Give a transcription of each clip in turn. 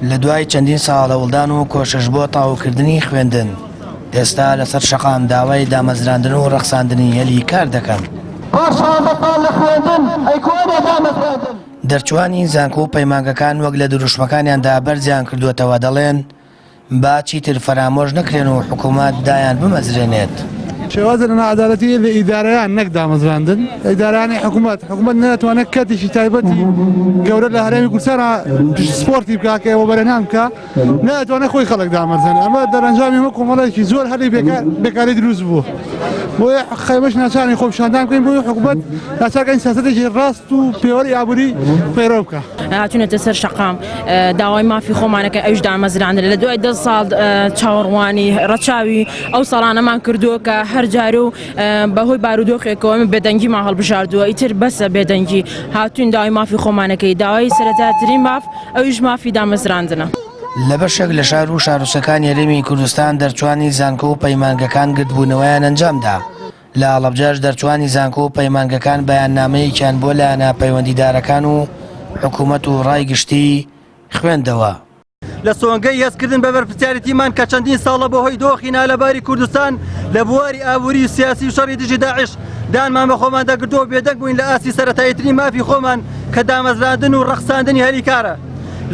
لە دوای چەندین ساڵ هەوڵدان و کۆشش بۆ تاوکردنی خوێندن ئێستا لەسەر شەقام داوای دامەزراندن و ڕەخساندنی هێلی کار دەکەن. دەرچوانی زانکۆ و پەیمانگەکان وەک لە دروشمەکانیاندا بەرزیان کردووەتەوە دەڵێن با چیتر فەرامۆژ نەکرێن و حکوومەت دایان بمەزرێنێت. شێوازە نەعەدالەتی لە ئیدارەیان نەک دامەزراندن ئیدارانی حکوومەت ناتوانێت کەتێکی تایبەتی گەورە لە هەرێمی کوردستانە سپۆرتی بکات کە ئێوە بەرهەنام بکە ناتوانێت خۆی خەڵک دامەزرێنێت. ئەمە دەرەنجامی وەک کۆمەڵێکی زۆر هەلی بێکاری دروست بوو بۆیە خەیبەش ناچاری خۆپیشاندان بکەین بۆی حکوومەت ناچارکەین سیاسەتێکی ڕاست و پێوەری ئابووری پەیڕەو بکە. هاتوونەتە سەر شەقام داوای مافی خۆمانەکە ئەوش دامەزراندن لە دوای 10 ساڵ چاوەڕوانی ڕەچاوی ئەو ساڵانەمان کردووە کە هەر جارە و بەهۆی بارودۆخێکەوە بێدەنگیمان هەڵبژاردووە ئیتر بەسە بێدەنگی هاتوین داوای مافی خۆمانەکەی داوای سەرەتاترین ماف ئەویش مافی دامەزراندنە. لە بەشێک لە شار و شارۆچەکان هەرێمی کوردستان دەرچوانی زانکۆ و پەیمانگەکان گرتبوونەوەیان ئەنجامدا. لە ئاڵەبجەش دەرچوانی زانکۆ و پەیمانگەکان بەیاننامەیەکیان بۆ لایەنە پەیوەندیدارەکان و حکوومەت و ڕای گشتی خوێندەوە. لە سۆنگەی هەستکردن بە بەرپرسیارەتیمان کە چەندین ساڵە بەهۆی دۆخی نالەباری کوردستان لە بواری ئابووری و سیاسی و شەڕی دژی داعش دانمان بە خۆمان دەگرتووە بێدەنگ بووین لە ئاسی سەرەتاییترین مافی خۆمان کە دامەزراندن و ڕەخساندنی هەلیکارە.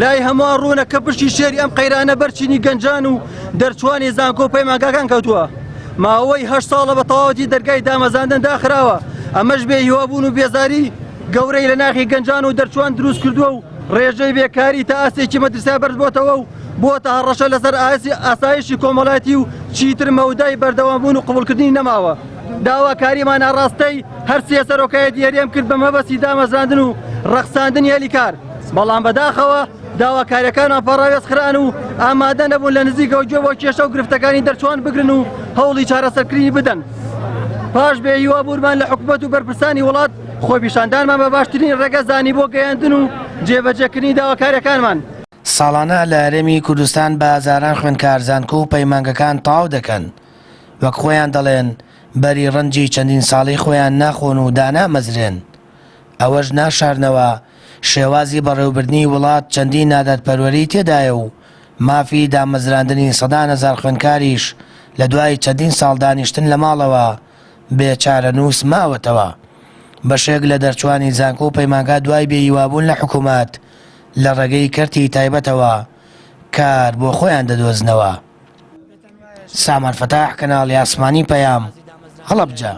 لای هەمووان ڕوونە کە پشتی شێری ئەم قەیرانە بەرچینی گەنجان و دەرچوانی زانکۆ و پەیمانگاکان کەوتووە. ماوەی 8 ساڵە بە تەواوەتی دەرگای دامەزاندن داخراوە. ئەمەش بێ هیوابوون و بێزاری گەورەی لە ناخی گەنجان و دەرچوان دروست کردووە و ڕێژەی بێکاری تا ئاسێکی مەدرسا بەرز بۆتەوە و بۆتە هەڕەشە لەسەر ئاسایشی کۆمەڵاتی و چیتر مەودای بەردەوامبوون و قبولکردنی نەماوە. داواکاریمان ئاڕاستەی هەر سێ سەرۆکایەتی هەرێم کرد بە مەبەستی دامەزراندن و ڕەخساندنی هەلیکار. بەڵام بەداخەوە داواکاریەکانمان پاڕاوێزخران و ئامادە نەبوون لە نزیکەوە گوێ بۆ کێشە و گرفتەکانی دەرچوان بگرن و هەوڵی چارەسەرکردنی بدەن. پاش بێ هیوابوورمان لە حکوومەت و بەرپرسانی وڵات خۆپیشاندانمان بە باشترین ڕێگە زانی بۆ گەیاندن و جێبەجێکردنی داواکاریەکانمان. ساڵانە لە هەرێمی کوردستان بە هەزاران خوێندکار زانکۆ و پەیمانگەکان تەواو دەکەن وەک خۆیان دەڵێن بەری ڕەنجی چەندین ساڵی خۆیان ناخۆن و دانامەزرێن. ئەوەش ناشارنەوە شێوازی بەڕێوەبردنی وڵات چەندین نادەرپەروەری تێدایە و مافی دامەزراندنی سەدان هەزار خوێندکاریش لە دوای چەندین ساڵ دانیشتن لە ماڵەوە بێچارەنووس ماوەتەوە. بەشێک لە دەرچوانی زانکۆ و پەیمانگا دوای بێهیوابوون لە حکوومەت لە ڕێگەی کەرتی تایبەتەوە کار بۆ خۆیان دەدۆزنەوە. سامان فەتاح، کەناڵی ئاسمانی پەیام، هەڵەبجە.